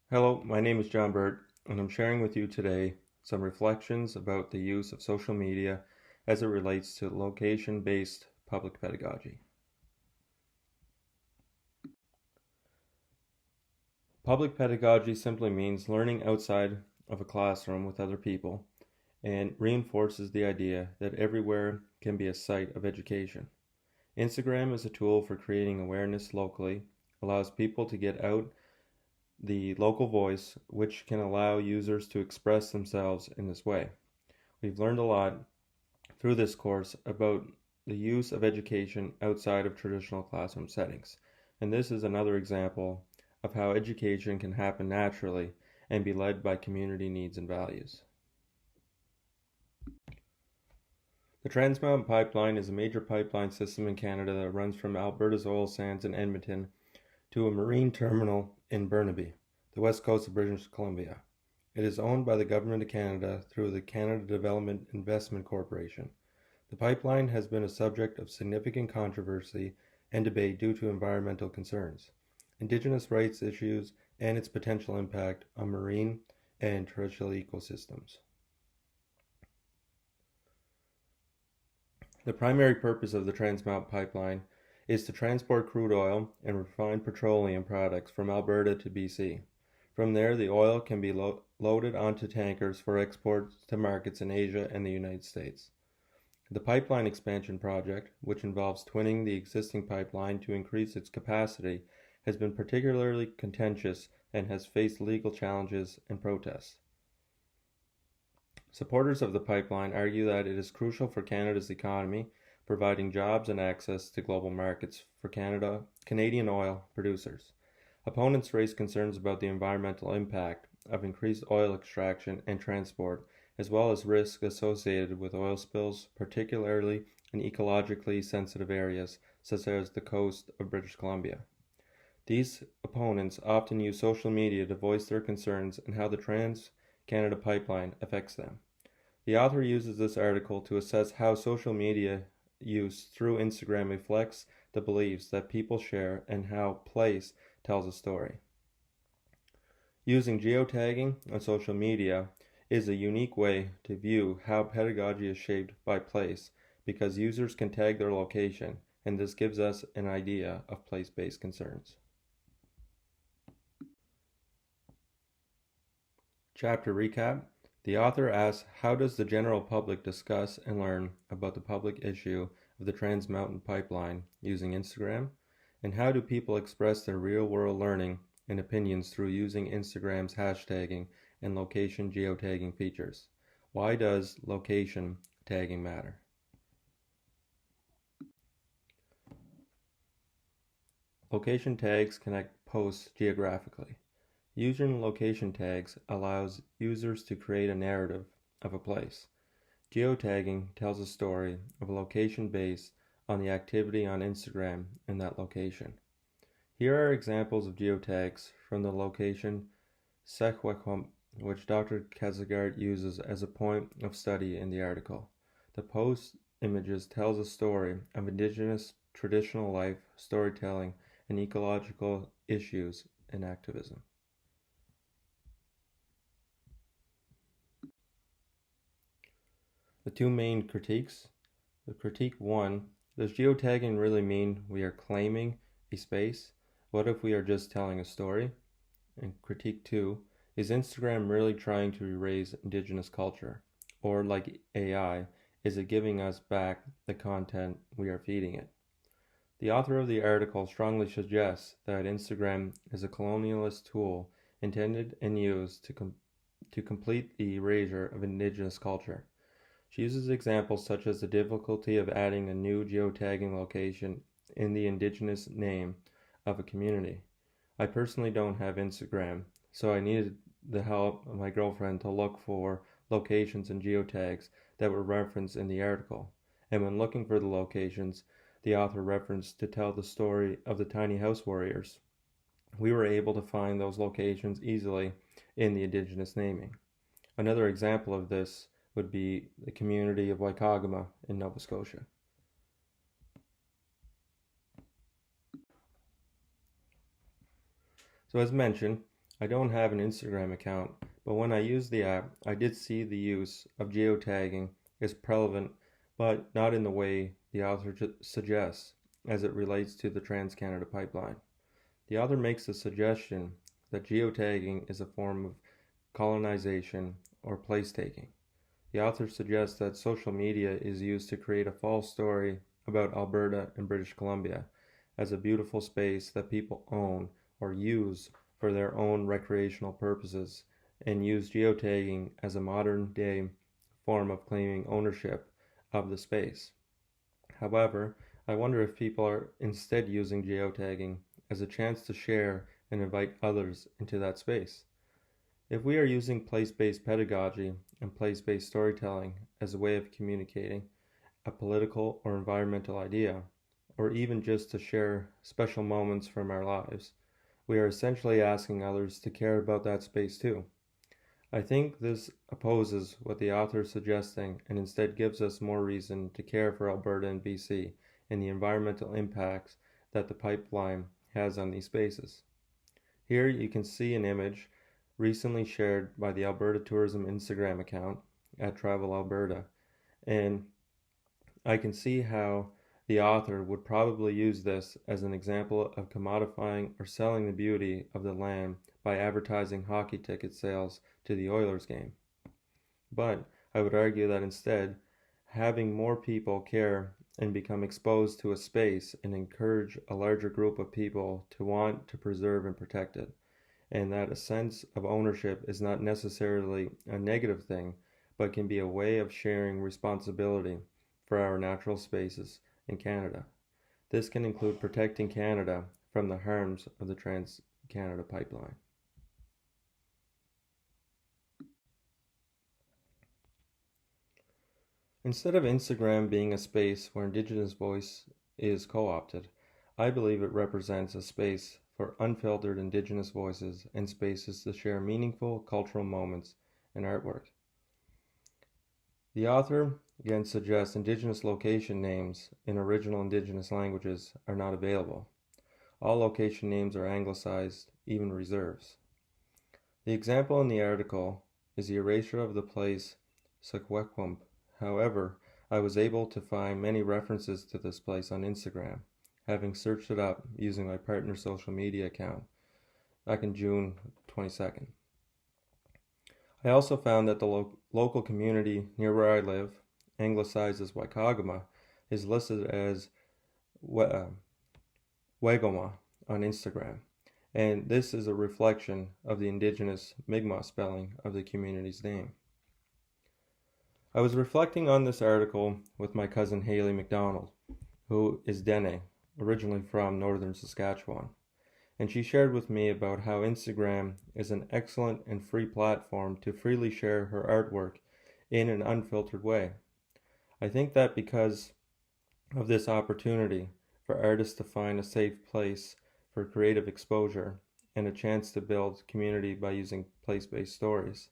Hello, my name is John Burt, and I'm sharing with you today some reflections about the use of social media as it relates to location-based public pedagogy. Public pedagogy simply means learning outside of a classroom with other people and reinforces the idea that everywhere can be a site of education. Instagram is a tool for creating awareness locally, allows people to get out the local voice, which can allow users to express themselves in this way. We've learned a lot through this course about the use of education outside of traditional classroom settings. And this is another example of how education can happen naturally and be led by community needs and values. The Trans Mountain Pipeline is a major pipeline system in Canada that runs from Alberta's oil sands in Edmonton to a marine terminal in Burnaby, the west coast of British Columbia. It is owned by the Government of Canada through the Canada Development Investment Corporation. The pipeline has been a subject of significant controversy and debate due to environmental concerns, Indigenous rights issues, and its potential impact on marine and terrestrial ecosystems. The primary purpose of the Trans Mountain Pipeline is to transport crude oil and refined petroleum products from Alberta to BC. From there, the oil can be loaded onto tankers for export to markets in Asia and the United States. The pipeline expansion project, which involves twinning the existing pipeline to increase its capacity, has been particularly contentious and has faced legal challenges and protests. Supporters of the pipeline argue that it is crucial for Canada's economy, providing jobs and access to global markets for Canadian oil producers. Opponents raise concerns about the environmental impact of increased oil extraction and transport, as well as risks associated with oil spills, particularly in ecologically sensitive areas such as the coast of British Columbia. These opponents often use social media to voice their concerns and how the Trans-Canada Pipeline affects them. The author uses this article to assess how social media use through Instagram reflects the beliefs that people share and how place tells a story. Using geotagging on social media is a unique way to view how pedagogy is shaped by place because users can tag their location, and this gives us an idea of place-based concerns. Chapter recap. The author asks, how does the general public discuss and learn about the public issue of the Trans Mountain Pipeline using Instagram? And how do people express their real-world learning and opinions through using Instagram's hashtagging and location geotagging features? Why does location tagging matter? Location tags connect posts geographically. Using location tags allows users to create a narrative of a place. Geotagging tells a story of a location based on the activity on Instagram in that location. Here are examples of geotags from the location Sequoiaquam, which Dr. Kazagard uses as a point of study in the article. The post images tells a story of Indigenous traditional life, storytelling, and ecological issues and activism. The two main critiques. The critique 1, does geotagging really mean we are claiming a space? What if we are just telling a story? And critique 2, is Instagram really trying to erase Indigenous culture? Or like AI, is it giving us back the content we are feeding it? The author of the article strongly suggests that Instagram is a colonialist tool intended and used to complete the erasure of Indigenous culture. She uses examples such as the difficulty of adding a new geotagging location in the Indigenous name of a community. I personally don't have Instagram, so I needed the help of my girlfriend to look for locations and geotags that were referenced in the article. And when looking for the locations, the author referenced to tell the story of the tiny house warriors. We were able to find those locations easily in the Indigenous naming. Another example of this would be the community of Waikagama in Nova Scotia. So as mentioned, I don't have an Instagram account, but when I used the app, I did see the use of geotagging is prevalent, but not in the way the author suggests as it relates to the Trans-Canada Pipeline. The author makes the suggestion that geotagging is a form of colonization or place taking. The author suggests that social media is used to create a false story about Alberta and British Columbia as a beautiful space that people own or use for their own recreational purposes, and use geotagging as a modern day form of claiming ownership of the space. However, I wonder if people are instead using geotagging as a chance to share and invite others into that space. If we are using place-based pedagogy and place-based storytelling as a way of communicating a political or environmental idea, or even just to share special moments from our lives, we are essentially asking others to care about that space too. I think this opposes what the author is suggesting and instead gives us more reason to care for Alberta and BC and the environmental impacts that the pipeline has on these spaces. Here you can see an image recently shared by the Alberta Tourism Instagram account at Travel Alberta, and I can see how the author would probably use this as an example of commodifying or selling the beauty of the land by advertising hockey ticket sales to the Oilers game. But I would argue that instead, having more people care and become exposed to a space and encourage a larger group of people to want to preserve and protect it, and that a sense of ownership is not necessarily a negative thing, but can be a way of sharing responsibility for our natural spaces in Canada. This can include protecting Canada from the harms of the Trans-Canada Pipeline. Instead of Instagram being a space where Indigenous voice is co-opted, I believe it represents a space for unfiltered Indigenous voices and spaces to share meaningful cultural moments and artwork. The author again suggests Indigenous location names in original Indigenous languages are not available. All location names are anglicized, even reserves. The example in the article is the erasure of the place Secwepemc. However, I was able to find many references to this place on Instagram, having searched it up using my partner's social media account back in June 22nd. I also found that the local community near where I live, anglicized as Waikagama, is listed as Wagoma on Instagram, and this is a reflection of the Indigenous Mi'kmaq spelling of the community's name. I was reflecting on this article with my cousin Haley McDonald, who is Dene, originally from northern Saskatchewan, and she shared with me about how Instagram is an excellent and free platform to freely share her artwork in an unfiltered way. I think that because of this opportunity for artists to find a safe place for creative exposure and a chance to build community by using place-based stories.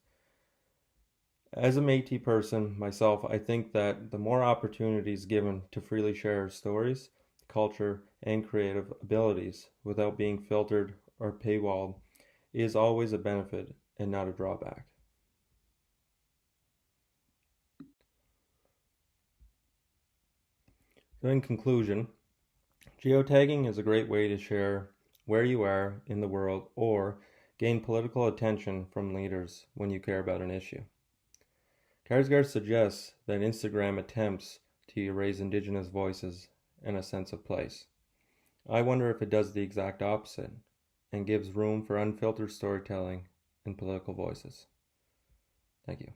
As a Métis person myself, I think that the more opportunities given to freely share our stories, culture, and creative abilities without being filtered or paywalled is always a benefit and not a drawback. So in conclusion, geotagging is a great way to share where you are in the world or gain political attention from leaders when you care about an issue. Karsgaard suggests that Instagram attempts to erase Indigenous voices and a sense of place. I wonder if it does the exact opposite and gives room for unfiltered storytelling and political voices. Thank you.